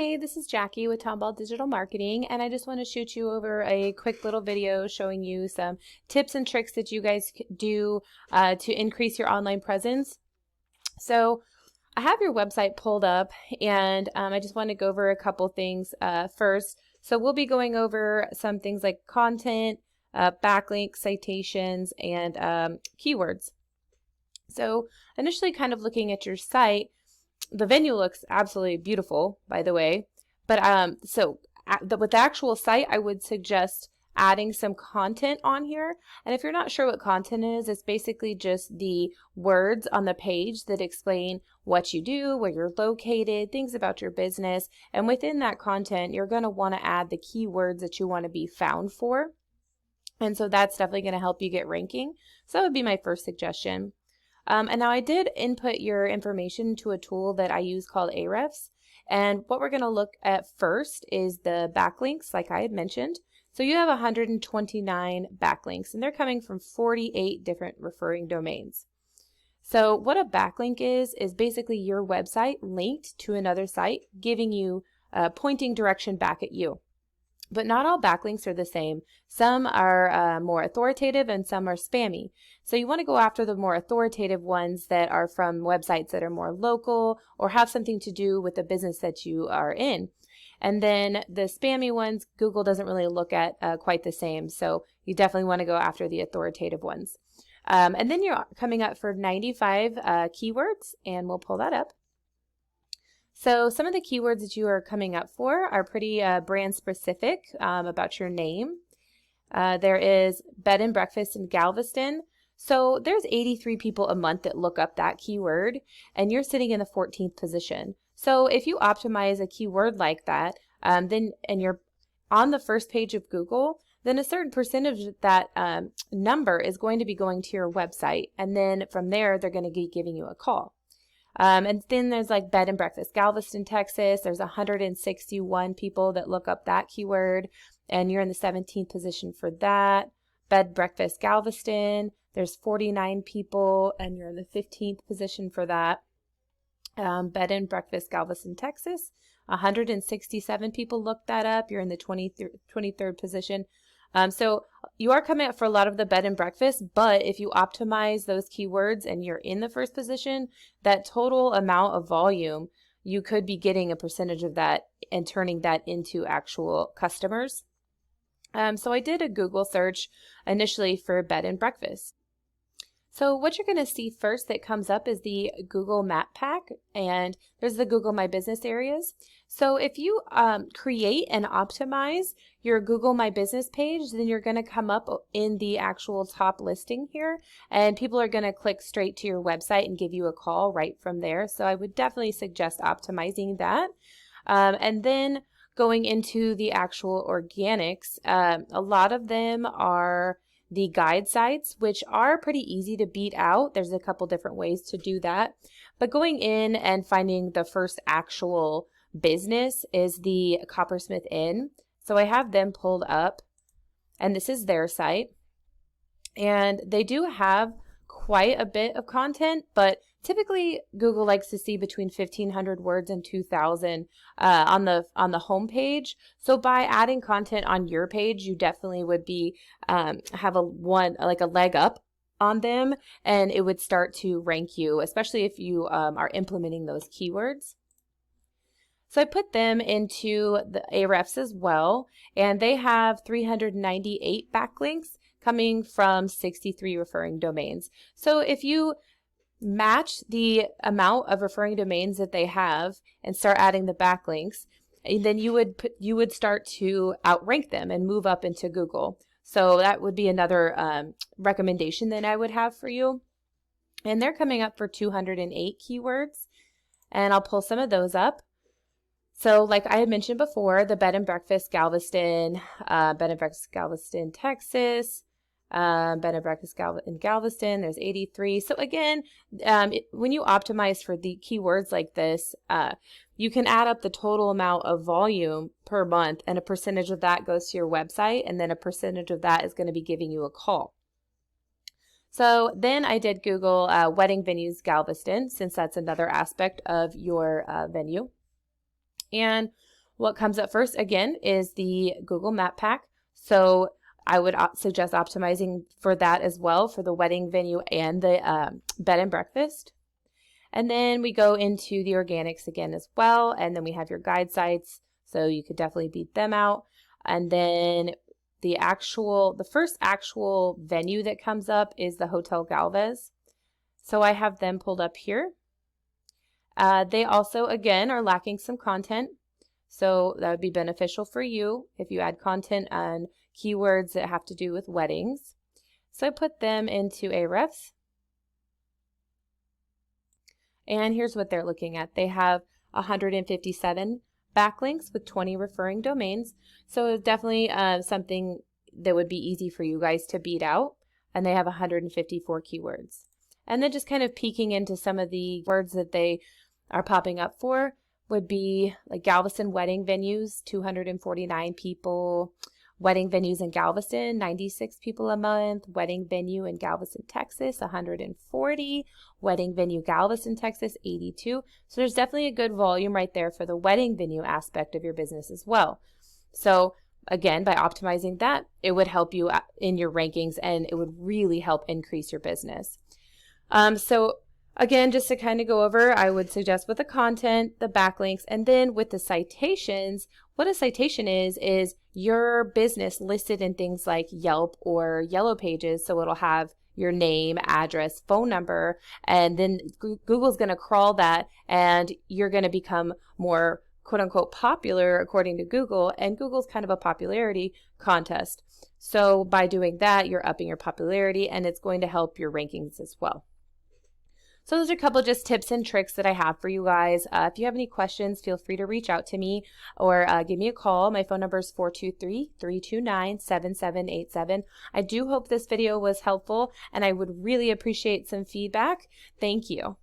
Hi, this is Jackie with Tomball Digital Marketing, and I just want to shoot you over a quick little video showing you some tips and tricks that you guys do to increase your online presence. So I have your website pulled up, and I just want to go over a couple things first. So we'll be going over some things like content, backlinks, citations, and keywords. So initially kind of looking at your site, the venue looks absolutely beautiful, by the way. But with the actual site, I would suggest adding some content on here. And if you're not sure what content is, it's basically just the words on the page that explain what you do, where you're located, things about your business. And within that content, you're going to want to add the keywords that you want to be found for. And so that's definitely going to help you get ranking. So that would be my first suggestion. And now I did input your information to a tool that I use called Ahrefs. And what we're going to look at first is the backlinks, like I had mentioned. So you have 129 backlinks, and they're coming from 48 different referring domains. So what a backlink is basically your website linked to another site, giving you pointing direction back at you. But not all backlinks are the same. Some are more authoritative and some are spammy. So you want to go after the more authoritative ones that are from websites that are more local or have something to do with the business that you are in. And then the spammy ones, Google doesn't really look at quite the same. So you definitely want to go after the authoritative ones. And then you're coming up for 95 keywords, and we'll pull that up. So some of the keywords that you are coming up for are pretty brand specific about your name. There is bed and breakfast in Galveston. So there's 83 people a month that look up that keyword, and you're sitting in the 14th position. So if you optimize a keyword like that, and you're on the first page of Google, then a certain percentage of that number is going to be going to your website. And then from there, they're going to be giving you a call. And then there's like bed and breakfast, Galveston, Texas. There's 161 people that look up that keyword, and you're in the 17th position for that. Bed, breakfast, Galveston. There's 49 people, and you're in the 15th position for that. Bed and breakfast, Galveston, Texas. 167 people looked that up. You're in the 23rd position. So you are coming up for a lot of the bed and breakfast, but if you optimize those keywords and you're in the first position, that total amount of volume, you could be getting a percentage of that and turning that into actual customers. So I did a Google search initially for bed and breakfast. So what you're going to see first that comes up is the Google Map Pack, and there's the Google My Business areas. So if you create and optimize your Google My Business page, then you're going to come up in the actual top listing here, and people are going to click straight to your website and give you a call right from there. So I would definitely suggest optimizing that. And then going into the actual organics, a lot of them are the guide sites, which are pretty easy to beat out. There's a couple different ways to do that. But going in and finding the first actual business is the Coppersmith Inn. So I have them pulled up, and this is their site. And they do have quite a bit of content, but typically Google likes to see between 1,500 words and 2,000 on the home page. So by adding content on your page, you definitely would be have a leg up on them, and it would start to rank you, especially if you are implementing those keywords. So I put them into the Ahrefs as well, and they have 398 backlinks coming from 63 referring domains. So if you match the amount of referring domains that they have and start adding the backlinks, then you would start to outrank them and move up into Google. So that would be another recommendation that I would have for you. And they're coming up for 208 keywords, and I'll pull some of those up. So like I had mentioned before, the bed and breakfast Galveston, Texas, bed and breakfast in Galveston, there's 83. So again, when you optimize for the keywords like this, you can add up the total amount of volume per month, and a percentage of that goes to your website, and then a percentage of that is going to be giving you a call. So then I did Google wedding venues Galveston, since that's another aspect of your venue. And What comes up first, again, is the Google Map Pack. So I would suggest optimizing for that as well, for the wedding venue and the bed and breakfast. And then we go into the organics again as well. And then we have your guide sites, so you could definitely beat them out. And then the first actual venue that comes up is the Hotel Galvez. So I have them pulled up here. They also, again, are lacking some content. So that would be beneficial for you if you add content on keywords that have to do with weddings. So I put them into Ahrefs. And here's what they're looking at. They have 157 backlinks with 20 referring domains. So it's definitely something that would be easy for you guys to beat out. And they have 154 keywords. And then just kind of peeking into some of the words that they are popping up for would be like Galveston wedding venues, 249 people. Wedding venues in Galveston, 96 people a month. Wedding venue in Galveston, Texas, 140. Wedding venue Galveston, Texas, 82. So there's definitely a good volume right there for the wedding venue aspect of your business as well. So again, by optimizing that, it would help you in your rankings, and it would really help increase your business. So again, just to kind of go over, I would suggest with the content, the backlinks, and then with the citations, what a citation is your business listed in things like Yelp or Yellow Pages. So it'll have your name, address, phone number, and then Google's going to crawl that, and you're going to become more quote unquote popular according to Google, and Google's kind of a popularity contest. So by doing that, you're upping your popularity, and it's going to help your rankings as well. So those are a couple of just tips and tricks that I have for you guys. If you have any questions, feel free to reach out to me or give me a call. My phone number is 423-329-7787. I do hope this video was helpful, and I would really appreciate some feedback. Thank you.